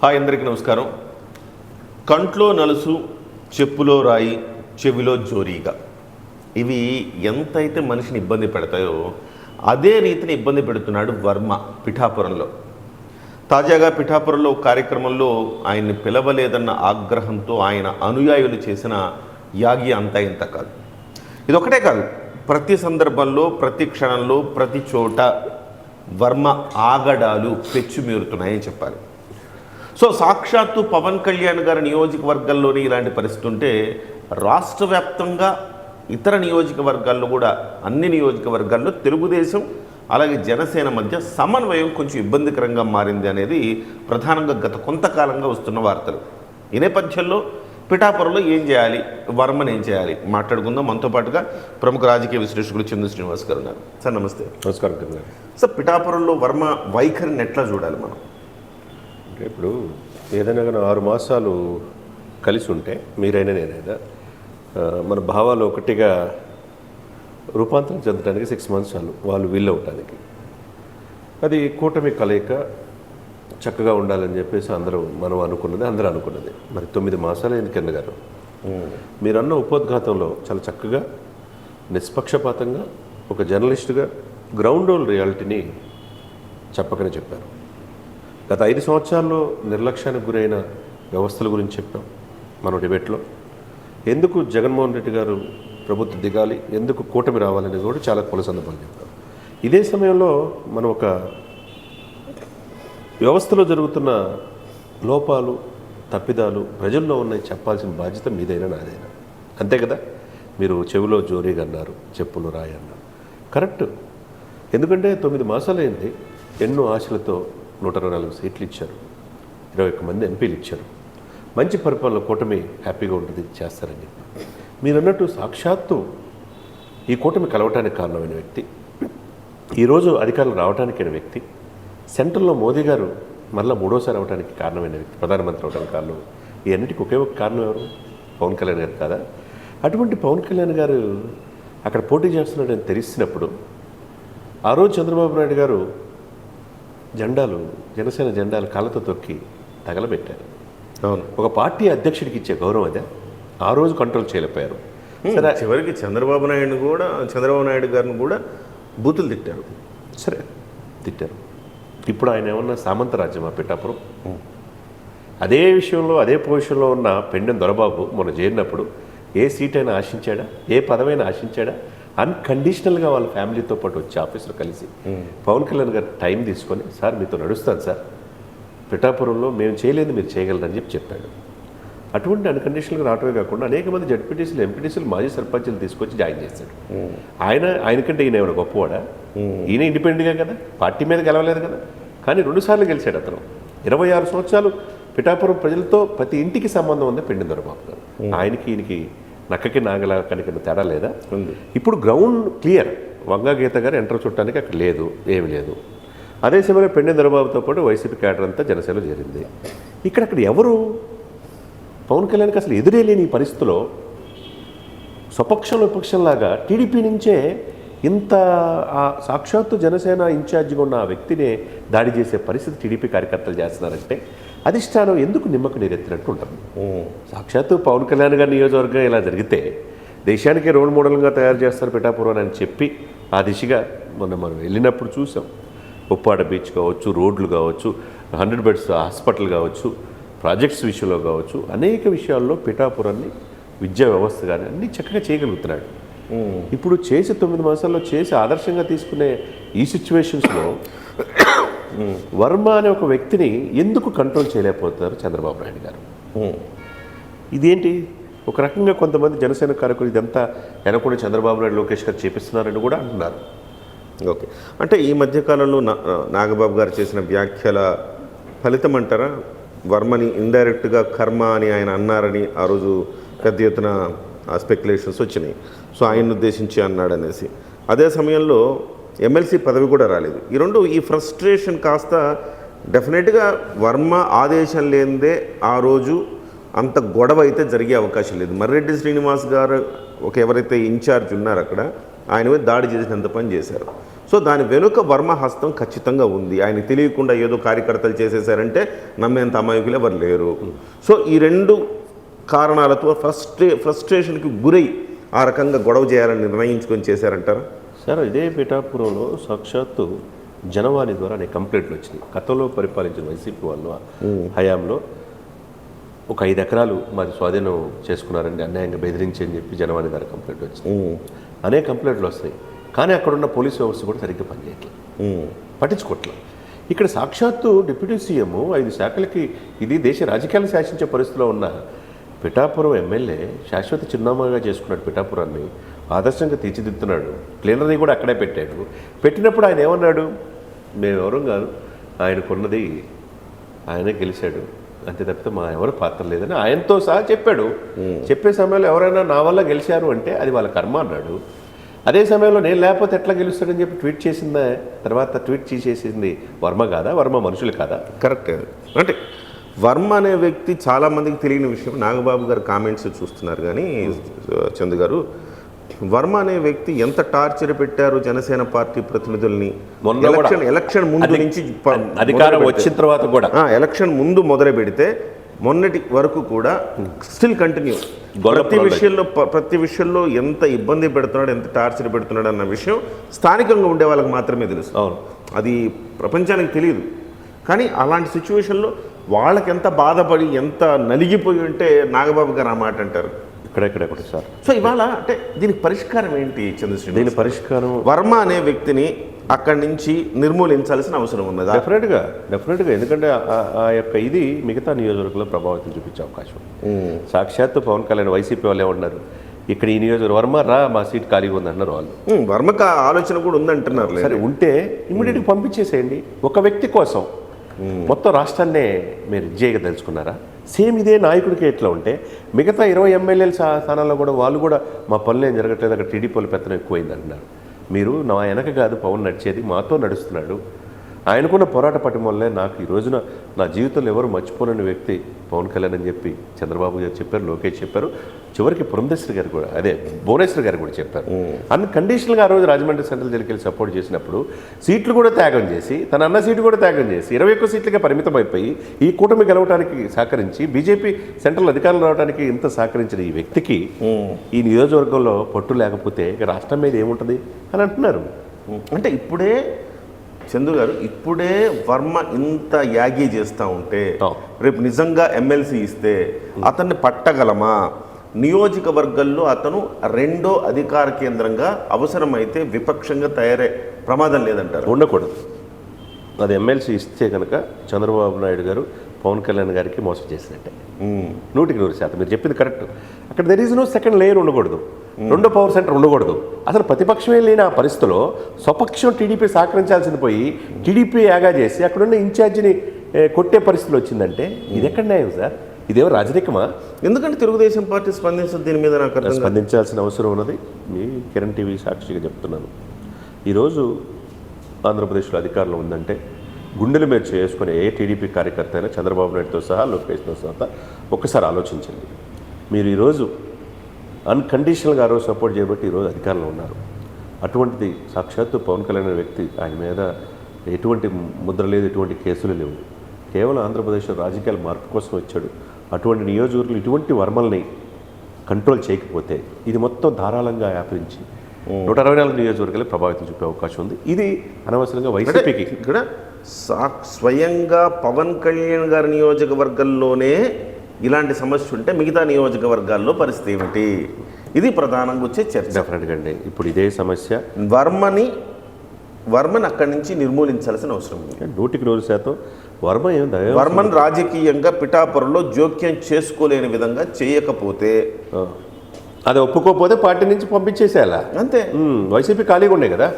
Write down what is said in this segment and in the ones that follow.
Hi అందరికీ నమస్కారం. కంట్లో నలుసు, చెప్పులో రాయి, చెవిలో జోరీగా, ఇవి ఎంతైతే మనిషిని ఇబ్బంది పెడతాయో అదే రీతిని ఇబ్బంది పెడుతున్నాడు వర్మ పిఠాపురంలో. తాజాగా పిఠాపురంలో కార్యక్రమంలో ఆయన్ని పిలవలేదన్న ఆగ్రహంతో ఆయన అనుయాయులు చేసిన యాగి అంతా ఇంత కాదు. ఇదొకటే కాదు, ప్రతి సందర్భంలో, ప్రతి క్షణంలో, ప్రతి చోట వర్మ ఆగడాలు పెచ్చుమీరుతున్నాయని చెప్పాలి. సో సాక్షాత్తు పవన్ కళ్యాణ్ గారి నియోజకవర్గాల్లోనే ఇలాంటి పరిస్థితి ఉంటే రాష్ట్ర వ్యాప్తంగా ఇతర నియోజకవర్గాల్లో కూడా, అన్ని నియోజకవర్గాల్లో తెలుగుదేశం అలాగే జనసేన మధ్య సమన్వయం కొంచెం ఇబ్బందికరంగా మారింది అనేది ప్రధానంగా గత కొంతకాలంగా వస్తున్న వార్తలు. ఈ నేపథ్యంలో పిఠాపురంలో ఏం చేయాలి, వర్మని ఏం చేయాలి మాట్లాడుకుందాం. మనతో పాటుగా ప్రముఖ రాజకీయ విశ్లేషకులు చందు శ్రీనివాస్ గారు ఉన్నారు. సార్ నమస్తే. నమస్కారం గారు. సార్, పిఠాపురంలో వర్మ వైఖరిని ఎట్లా చూడాలి మనం? ఇప్పుడు ఏదైనా కానీ 6 మాసాలు కలిసి ఉంటే మీరైనా నేనైనా మన భావాలు ఒకటిగా రూపాంతరం చెందడానికి 6 మంత్స్ చాలు వాళ్ళు వీళ్ళు అవటానికి. అది కూటమి కలయిక చక్కగా ఉండాలని చెప్పేసి మనం అనుకున్నది. మరి 9 మాసాలు అయింది కింద గారు. మీరన్న ఉపోద్ఘాతంలో చాలా చక్కగా నిష్పక్షపాతంగా ఒక జర్నలిస్టుగా గ్రౌండ్ రియాలిటీని చెప్పకనే చెప్పారు. గత 5 సంవత్సరాల్లో నిర్లక్ష్యానికి గురైన వ్యవస్థల గురించి చెప్పాం మనం డిబేట్లో. ఎందుకు జగన్మోహన్ రెడ్డి గారు ప్రభుత్వం దిగాలి, ఎందుకు కూటమి రావాలనేది కూడా చాలా కుల సందర్భాలు చెప్పాం. ఇదే సమయంలో మనం ఒక వ్యవస్థలో జరుగుతున్న లోపాలు, తప్పిదాలు ప్రజల్లో ఉన్నాయి చెప్పాల్సిన బాధ్యత మీదైనా నాదైనా. అంతే కదా. మీరు చెవిలో జోరీగా అన్నారు, చెప్పులు రాయి అన్నారు. కరెక్ట్. ఎందుకంటే 9 మాసాలు అయింది. ఎన్నో ఆశలతో 124 సీట్లు ఇచ్చారు, 21 మంది ఎంపీలు ఇచ్చారు. మంచి పరిపాలన కూటమి హ్యాపీగా ఉంటుంది, చేస్తారని చెప్పి మీరు అన్నట్టు సాక్షాత్తు ఈ కూటమి కలవటానికి కారణమైన వ్యక్తి, ఈరోజు అధికారులు రావడానికైన వ్యక్తి, సెంట్రల్లో మోదీ గారు మళ్ళీ 3వసారి అవడానికి కారణమైన వ్యక్తి, ప్రధానమంత్రి అవడానికి కారణం. ఈ అన్నిటికీ ఒకే ఒక కారణం ఎవరు? పవన్ కళ్యాణ్ గారు కాదా? అటువంటి పవన్ కళ్యాణ్ గారు అక్కడ పోటీ చేస్తున్నాడని తెలిసినప్పుడు ఆ రోజు చంద్రబాబు నాయుడు గారు జనసేన జెండాలు కాళ్ళతో తొక్కి తగలబెట్టారు. అవును, ఒక పార్టీ అధ్యక్షుడికి ఇచ్చే గౌరవం అదే. ఆ రోజు కంట్రోల్ చేయలేకపోయారు. సరే, చివరికి చంద్రబాబు నాయుడు గారిని కూడా బూతులు తిట్టారు. సరే, తిట్టారు. ఇప్పుడు ఆయన ఏమన్నా సామంత రాజ్యమా పిఠాపురం? అదే విషయంలో అదే పొజిషన్లో ఉన్న పెండెం దొరబాబు మొన్న చేరినప్పుడు ఏ సీట్ అయినా ఆశించాడా, ఏ పదవైనా ఆశించాడా? అన్కండిషనల్గా వాళ్ళ ఫ్యామిలీతో పాటు వచ్చి ఆఫీసులో కలిసి పవన్ కళ్యాణ్ గారు టైం తీసుకొని, సార్ మీతో నడుస్తాను సార్, పిఠాపురంలో మేము చేయలేదు మీరు చేయగలరని చెప్పాడు. అటువంటి అన్కండిషనల్గా రావటమే కాకుండా అనేక మంది జడ్పీటీసీలు, ఎంపీటీసీలు, మాజీ సర్పంచులు తీసుకొచ్చి జాయిన్ చేశాడు. ఆయనకంటే ఈయన ఏమైనా గొప్పవాడా? ఈయన ఇండిపెండెంట్గా కదా, పార్టీ మీద గెలవలేదు కదా. కానీ 2 సార్లు గెలిచాడు అతను. 26 సంవత్సరాలు పిఠాపురం ప్రజలతో ప్రతి ఇంటికి సంబంధం ఉంది పెండెం దొరబాబు గారు. ఈయనకి నక్కకి నాగలా కనుక తేడా లేదా? ఇప్పుడు గ్రౌండ్ క్లియర్. వంగా గీత గారు ఎంటర్ చుట్టానికి అక్కడ లేదు, ఏమి లేదు. అదే సమయంలో పెండెం దొరబాబుతో పాటు వైసీపీ క్యాడర్ అంతా జనసేనలో చేరింది. అక్కడ ఎవరు పవన్ కళ్యాణ్కి అసలు ఎదురే లేని ఈ పరిస్థితిలో స్వపక్షంలో విపక్షంలాగా టీడీపీ నుంచే ఇంత సాక్షాత్తు జనసేన ఇన్ఛార్జిగా ఉన్న ఆ వ్యక్తినే దాడి చేసే పరిస్థితి టీడీపీ కార్యకర్తలు చేస్తున్నారంటే అధిష్టానం ఎందుకు నిమ్మకు నీరెత్తినట్టు ఉంటుంది. సాక్షాత్తు పవన్ కళ్యాణ్ గారి నియోజకవర్గం ఇలా జరిగితే దేశానికి రోల్ మోడల్గా తయారు చేస్తారు పిఠాపురం అని చెప్పి ఆ దిశగా మనం వెళ్ళినప్పుడు చూసాం. ఉప్పాడ బీచ్ కావచ్చు, రోడ్లు కావచ్చు, 100 బెడ్స్ హాస్పిటల్ కావచ్చు, ప్రాజెక్ట్స్ విషయంలో కావచ్చు, అనేక విషయాల్లో పిఠాపురాన్ని విద్యా వ్యవస్థ కానీ అన్నీ చక్కగా చేయగలుగుతున్నాడు. ఇప్పుడు చేసి 9 మాసాల్లో చేసి ఆదర్శంగా తీసుకునే ఈ సిచ్యువేషన్స్లో వర్మ అనే ఒక వ్యక్తిని ఎందుకు కంట్రోల్ చేయలేకపోతున్నారు చంద్రబాబు నాయుడు గారు? ఇదేంటి? ఒక రకంగా కొంతమంది జనసేన కార్యకులు ఇదంతా వెనకుండా చంద్రబాబు నాయుడు, లోకేష్ గారు చేపిస్తున్నారని కూడా అంటున్నారు. ఓకే, అంటే ఈ మధ్యకాలంలో నాగబాబు గారు చేసిన వ్యాఖ్యల ఫలితం అంటారా? వర్మని ఇండైరెక్ట్గా కర్మ అని ఆయన అన్నారని ఆ రోజు పెద్ద ఎత్తున స్పెక్యులేషన్స్ వచ్చినాయి. సో ఆయన్ని ఉద్దేశించి అన్నాడనేసి. అదే సమయంలో ఎమ్మెల్సీ పదవి కూడా రాలేదు. ఈ ఫ్రస్ట్రేషన్ కాస్త డెఫినెట్గా వర్మ ఆదేశం లేనిదే ఆ రోజు అంత గొడవ అయితే జరిగే అవకాశం లేదు. మర్రెడ్డి శ్రీనివాస్ గారు ఎవరైతే ఇన్ఛార్జ్ ఉన్నారో అక్కడ ఆయన మీద దాడి చేసినంత పని చేశారు. సో దాని వెనుక వర్మ హస్తం ఖచ్చితంగా ఉంది. ఆయన తెలియకుండా ఏదో కార్యకర్తలు చేసేసారంటే నమ్మేంత అమాయకులు ఎవరు లేరు. సో ఈ రెండు కారణాలతో ఫ్రస్ట్రేషన్కి గురై ఆ రకంగా గొడవ చేయాలని నిర్ణయించుకొని చేశారంటారా? సార్, ఇదే పిఠాపురంలో సాక్షాత్తు జనవాణి ద్వారా అనేక కంప్లైంట్లు వచ్చినాయి. గతంలో పరిపాలించిన వైసీపీ వాళ్ళు హయాంలో ఒక 5 ఎకరాలు మాది స్వాధీనం చేసుకున్నారండి, అన్యాయంగా బెదిరించి అని చెప్పి జనవాణి ద్వారా కంప్లైంట్ వచ్చింది. అనేక కంప్లైంట్లు వస్తాయి, కానీ అక్కడున్న పోలీసు వ్యవస్థ కూడా సరిగ్గా పనిచేయట్లేదు, పట్టించుకోవట్లేదు. ఇక్కడ సాక్షాత్తు డిప్యూటీ సీఎం 5 శాఖలకి ఇది దేశ రాజకీయాలు శాసించే పరిస్థితిలో ఉన్న పిఠాపురం ఎమ్మెల్యే శాశ్వత చిరునామాగా చేసుకున్నాడు. పిఠాపురాన్ని ఆదర్శంగా తీర్చిదిద్దుతున్నాడు. ప్లేనరీ కూడా అక్కడే పెట్టాడు. పెట్టినప్పుడు ఆయన ఏమన్నాడు, మేమెవరం కాదు, ఆయనకున్నది ఆయనే గెలిచాడు, అంతే తప్పితే మా ఎవరు పాత్ర లేదని ఆయనతో సహా చెప్పాడు. చెప్పే సమయంలో ఎవరైనా నా వల్ల గెలిచారు అంటే అది వాళ్ళ కర్మ అన్నాడు. అదే సమయంలో నేను లేకపోతే ఎట్లా గెలుస్తాడని చెప్పి ట్వీట్ చేసిందా, తర్వాత ట్వీట్ చేసేసింది వర్మ కాదా? వర్మ మనుషులు కాదా? కరెక్ట్. అంటే వర్మ అనే వ్యక్తి చాలామందికి తెలియని విషయం. నాగబాబు గారు కామెంట్స్ చూస్తున్నారు కానీ చందు గారు, వర్మ అనే వ్యక్తి ఎంత టార్చర్ పెట్టారు జనసేన పార్టీ ప్రతినిధుల్ని. ఎలక్షన్ ముందు నుంచి అధికారం వచ్చిన తర్వాత కూడా, ఎలక్షన్ ముందు మొదలు పెడితే మొన్నటి వరకు కూడా స్టిల్ కంటిన్యూ. ప్రతి విషయంలో ఎంత ఇబ్బంది పెడుతున్నాడు, ఎంత టార్చర్ పెడుతున్నాడు అన్న విషయం స్థానికంగా ఉండే వాళ్ళకి మాత్రమే తెలుసు. అది ప్రపంచానికి తెలియదు. కానీ అలాంటి సిచ్యువేషన్లో వాళ్ళకి ఎంత బాధపడి ఎంత నలిగిపోయి ఉంటే నాగబాబు గారు ఆ మాట అంటారు. ఇక్కడెక్కడ సార్. సో ఇవాళ అంటే దీనికి పరిష్కారం ఏంటి చంద్రశ్రీ? దీని పరిష్కారం వర్మ అనే వ్యక్తిని అక్కడి నుంచి నిర్మూలించాల్సిన అవసరం ఉన్నది. డెఫినెట్గా. ఎందుకంటే ఆ యొక్క ఇది మిగతా నియోజకవర్గంలో ప్రభావితం చూపించే అవకాశం. సాక్షాత్తు పవన్ కళ్యాణ్ వైసీపీ వాళ్ళు ఏమన్నారు, ఇక్కడ ఈ నియోజకవర్గం వర్మ రా, మా సీట్ ఖాళీగా ఉంది అన్నారు వాళ్ళు. వర్మకు ఆలోచన కూడా ఉందంటున్నారు. సరే, ఉంటే ఇమ్మీడియట్గా పంపించేసేయండి. ఒక వ్యక్తి కోసం మొత్తం రాష్ట్రాన్నే మీరు తెలుసుకున్నారా? సేమ్ ఇదే నాయకుడికి ఎట్లా ఉంటే మిగతా 20 ఎమ్మెల్యేల స్థానాల్లో కూడా వాళ్ళు కూడా మా పనులు ఏం జరగట్లేదు, అక్కడ టీడీపీ వాళ్ళు పెత్తనం ఎక్కువైంది అంటున్నారు. మీరు నా వెనక కాదు పవన్ నడిచేది, మాతో నడుస్తున్నాడు. ఆయనకున్న పోరాట పటిమ వల్లే నాకు ఈ రోజున నా జీవితంలో ఎవరు మర్చిపోలేని వ్యక్తి పవన్ కళ్యాణ్ అని చెప్పి చంద్రబాబు గారు చెప్పారు, లోకేష్ చెప్పారు, చివరికి పురంధేశ్వరి గారు కూడా, అదే భువనేశ్వర్ గారు కూడా చెప్పారు. అన్కండిషనల్గా ఆ రోజు రాజమండ్రి సెంట్రల్ జైలుకి వెళ్ళి సపోర్ట్ చేసినప్పుడు సీట్లు కూడా త్యాగం చేసి, తన అన్న సీటు కూడా త్యాగం చేసి 21 సీట్లుగా పరిమితం అయిపోయి ఈ కూటమి గెలవడానికి సహకరించి బీజేపీ సెంట్రల్ అధికారులు రావడానికి ఇంత సహకరించిన ఈ వ్యక్తికి ఈ నియోజకవర్గంలో పట్టు లేకపోతే రాష్ట్రం మీద ఏముంటుంది అని అంటున్నారు. అంటే ఇప్పుడే చందు గారు, ఇప్పుడే వర్మ ఇంత యాగి చేస్తూ ఉంటే రేపు నిజంగా ఎమ్మెల్సీ ఇస్తే అతన్ని పట్టగలమా? నియోజకవర్గాల్లో అతను రెండో అధికార కేంద్రంగా అవసరమైతే విపక్షంగా తయారై ప్రమాదం లేదంటారు. ఉండకూడదు. అది ఎమ్మెల్సీ ఇస్తే కనుక చంద్రబాబు నాయుడు గారు పవన్ కళ్యాణ్ గారికి మోసం చేసినట్టే. 100% మీరు చెప్పింది కరెక్ట్. అక్కడ there is no second layer ఉండకూడదు, రెండో పవర్ సెంటర్ ఉండకూడదు. అసలు ప్రతిపక్షమే లేని ఆ పరిస్థితిలో స్వపక్షం టీడీపీ సహకరించాల్సింది పోయి టీడీపీ యాగా చేసి అక్కడున్న ఇన్ఛార్జిని కొట్టే పరిస్థితులు వచ్చిందంటే ఇది ఎక్కడ న్యాయం సార్? ఇదేమో రాజకీయమా? ఎందుకంటే తెలుగుదేశం పార్టీ స్పందించదు దీని మీద. నాకు స్పందించాల్సిన అవసరం ఉన్నది. మీ కిరణ్ టీవీ సాక్షిగా చెప్తున్నాను, ఈరోజు ఆంధ్రప్రదేశ్లో అధికారంలో ఉందంటే గుండెల మీద చేసుకునే ఏ టీడీపీ కార్యకర్త అయినా చంద్రబాబు నాయుడుతో సహా లోకేష్తో సహా ఒక్కసారి ఆలోచించండి. మీరు ఈరోజు అన్కండిషనల్గా ఆ రోజు సపోర్ట్ చేయబట్టి ఈరోజు అధికారంలో ఉన్నారు. అటువంటిది సాక్షాత్తు పవన్ కళ్యాణ్ అనే వ్యక్తి, ఆయన మీద ఎటువంటి ముద్ర లేదు, ఎటువంటి కేసులు లేవు, కేవలం ఆంధ్రప్రదేశ్లో రాజకీయాల మార్పు కోసం వచ్చాడు. అటువంటి నియోజకవర్గాలు ఇటువంటి వర్మల్ని కంట్రోల్ చేయకపోతే ఇది మొత్తం ధారాళంగా వ్యాపించి 164 నియోజకవర్గాలు ప్రభావితం చూపే అవకాశం ఉంది. ఇది అనవసరంగా వైసీపీకి ఇక్కడ స్వయంగా పవన్ కళ్యాణ్ గారి నియోజకవర్గంలోనే ఇలాంటి సమస్య ఉంటే మిగతా నియోజకవర్గాల్లో పరిస్థితి ఏమిటి? ఇది ప్రధానంగా వచ్చే చర్చ. డెఫినెట్గా అండి. ఇప్పుడు ఇదే సమస్య వర్మని అక్కడి నుంచి నిర్మూలించాల్సిన అవసరం ఉంది. 100% వర్మన్ రాజకీయంగా పిఠాపురంలో జోక్యం చేసుకోలేని విధంగా చేయకపోతే, అది ఒప్పుకోకపోతే పార్టీ నుంచి పంపించేసేయాలా అంతే. వైసీపీ ఖాళీగా ఉండే కదా,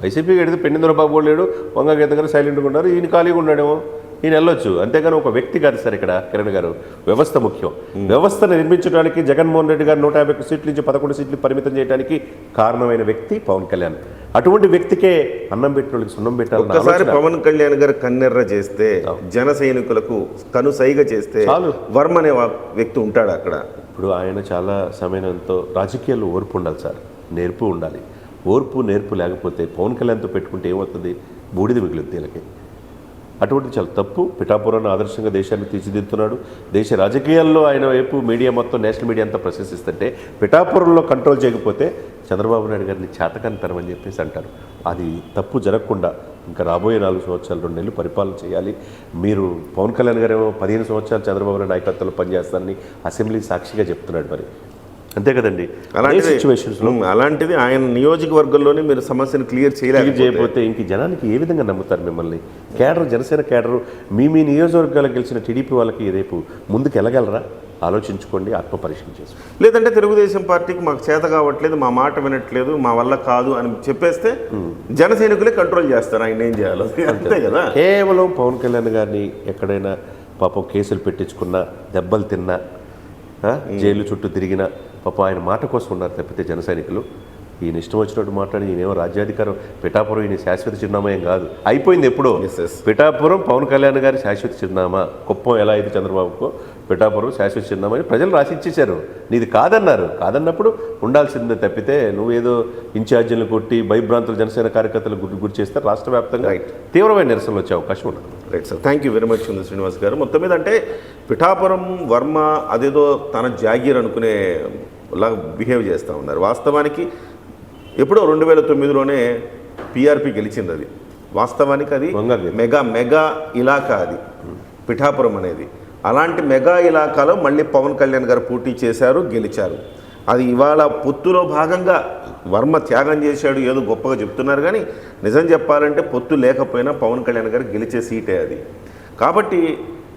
వైసీపీకి ఎడితే పెండిందరబాబు లేడు, వంగ గీత గారు సైలెంట్గా ఉన్నారు, ఈయన ఖాళీగా ఉన్నాడేమో, ఈయన వెళ్ళొచ్చు. అంతేగాని ఒక వ్యక్తి కాదు సార్ ఇక్కడ కిరణ్ గారు, వ్యవస్థ ముఖ్యం. వ్యవస్థను నిర్మించడానికి జగన్మోహన్ రెడ్డి గారు 151 సీట్ల నుంచి 11 సీట్లు పరిమితం చేయడానికి కారణమైన వ్యక్తి పవన్ కళ్యాణ్. అటువంటి వ్యక్తికే అన్నం పెట్టిన వాళ్ళకి సున్నం పెట్టాలి. ఒక్కసారి పవన్ కళ్యాణ్ గారు కన్నెర్ర చేస్తే, జన సైనికులకు కనుసైగ చేస్తే వర్మ అనే వ్యక్తి ఉంటాడు అక్కడ. ఇప్పుడు ఆయన చాలా సమయంతో రాజకీయాల్లో ఓర్పు ఉండాలి సార్, నేర్పు ఉండాలి. ఓర్పు నేర్పు లేకపోతే పవన్ కళ్యాణ్తో పెట్టుకుంటే ఏమవుతుంది? బూడిద మిగులుద్ది వీళ్ళకి. అటువంటి చాలా తప్పు. పిఠాపురాన్ని ఆదర్శంగా దేశాన్ని తీర్చిదిద్దుతున్నాడు. దేశ రాజకీయాల్లో ఆయన వైపు మీడియా మొత్తం, నేషనల్ మీడియా అంతా ప్రశంసిస్తుంటే పిఠాపురంలో కంట్రోల్ చేయకపోతే చంద్రబాబు నాయుడు గారిని చేతకంతరం అని చెప్పేసి అంటారు. అది తప్పు జరగకుండా ఇంకా రాబోయే 4 సంవత్సరాలు 2 నెలలు పరిపాలన చేయాలి. మీరు పవన్ కళ్యాణ్ గారేమో 15 సంవత్సరాలు చంద్రబాబు నాయుడు నాయకత్వంలో పనిచేస్తారని అసెంబ్లీ సాక్షిగా చెప్తున్నాడు. మరి అంతే కదండి. అలాంటి సిచ్యువేషన్స్లో అలాంటిది ఆయన నియోజకవర్గంలోనే మీరు సమస్యను క్లియర్ చేయకపోతే ఇంక జనానికి ఏ విధంగా నమ్ముతారు మిమ్మల్ని? కేడర్, జనసేన కేడరు మీ నియోజకవర్గాలు గెలిచిన టీడీపీ వాళ్ళకి రేపు ముందుకు వెళ్ళగలరా? ఆలోచించుకోండి, ఆత్మపరిశీలన చేసుకోండి. లేదంటే తెలుగుదేశం పార్టీకి మాకు చేత కావట్లేదు, మా మాట వినట్లేదు, మా వల్ల కాదు అని చెప్పేస్తే జనసైనికులే కంట్రోల్ చేస్తారు ఆయన ఏం చేయాలో. అంతే కదా. కేవలం పవన్ కళ్యాణ్ గారిని ఎక్కడైనా పాపం కేసులు పెట్టించుకున్నా, దెబ్బలు తిన్నా, జైలు చుట్టూ తిరిగినా పాపం ఆయన మాట కోసం ఉన్నారు తప్పితే జన సైనికులు ఈయన ఇష్టం వచ్చినట్టు మాట్లాడి ఈయనేమో రాజ్యాధికారం, పిఠాపురం ఈయన శాశ్వత చిరునామా ఏం కాదు, అయిపోయింది ఎప్పుడో. పిఠాపురం పవన్ కళ్యాణ్ గారి శాశ్వత చిరునామా. కుప్పం ఎలా అయితే చంద్రబాబుకో పిఠాపురం శాశ్వత చిరునామా అని ప్రజలు రాసిచ్చేశారు. నీది కాదన్నారు. కాదన్నప్పుడు ఉండాల్సిందే తప్పితే నువ్వేదో ఇన్ఛార్జీలను కొట్టి భయభ్రాంతులు జనసేన కార్యకర్తలు గురి చేస్తే రాష్ట్ర వ్యాప్తంగా తీవ్రమైన నిరసనలు వచ్చే అవకాశం ఉండదు. Right sir, thank you very much Srinivas గారు. మొత్తం మీద అంటే పిఠాపురం వర్మ అదేదో తన జాగీర్ అనుకునే లాగా బిహేవ్ చేస్తూ ఉన్నారు. వాస్తవానికి ఎప్పుడో 2009లోనే పిఆర్పి గెలిచింది. అది వాస్తవానికి అది మెగా ఇలాకా అది పిఠాపురం అనేది. అలాంటి మెగా ఇలాకాలో మళ్ళీ పవన్ కళ్యాణ్ గారు పోటీ చేశారు, గెలిచారు. అది ఇవాళ పొత్తులో భాగంగా వర్మ త్యాగం చేశాడు ఏదో గొప్పగా చెప్తున్నారు, కానీ నిజం చెప్పాలంటే పొత్తు లేకపోయినా పవన్ కళ్యాణ్ గారు గెలిచే సీటే అది. కాబట్టి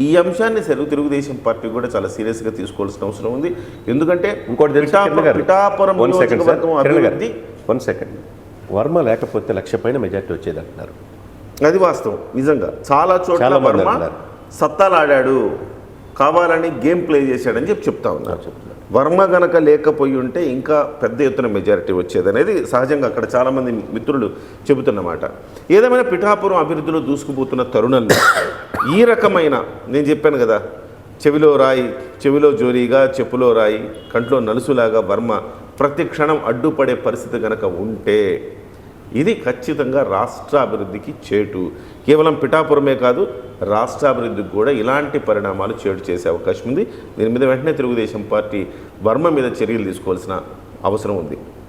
ఈ అంశాన్ని తెలుగుదేశం పార్టీ కూడా చాలా సీరియస్గా తీసుకోవాల్సిన అవసరం ఉంది. ఎందుకంటే ఇంకోటి పిఠాపురం అభివృద్ధి 1 సెకండ్ వర్మ లేకపోతే 1,00,000 పైన మెజార్టీ వచ్చేది అంటున్నారు. అది వాస్తవం. నిజంగా చాలా చోట్ల వర్మ సత్తాలాడాడు, కావాలని గేమ్ ప్లే చేశాడని చెప్తా ఉన్నారు. వర్మ గనక లేకపోయి ఉంటే ఇంకా పెద్ద ఎత్తున మెజారిటీ వచ్చేదనేది సహజంగా అక్కడ చాలామంది మిత్రులు చెబుతున్నమాట. ఏదేమైనా పిఠాపురం అభివృద్ధిలో దూసుకుపోతున్న తరుణంలో ఈ రకమైన, నేను చెప్పాను కదా, చెవిలో రాయి, చెవిలో జోరీగా, చెప్పులో రాయి, కంట్లో నలుసులాగా వర్మ ప్రతి క్షణం అడ్డుపడే పరిస్థితి కనుక ఉంటే ఇది ఖచ్చితంగా రాష్ట్ర అభివృద్ధికి చేటు. కేవలం పిఠాపురమే కాదు, రాష్ట్రాభివృద్ధికి కూడా ఇలాంటి పరిణామాలు చేటు చేసే అవకాశం ఉంది. దీని మీద వెంటనే తెలుగుదేశం పార్టీ వర్మ మీద చర్యలు తీసుకోవాల్సిన అవసరం ఉంది.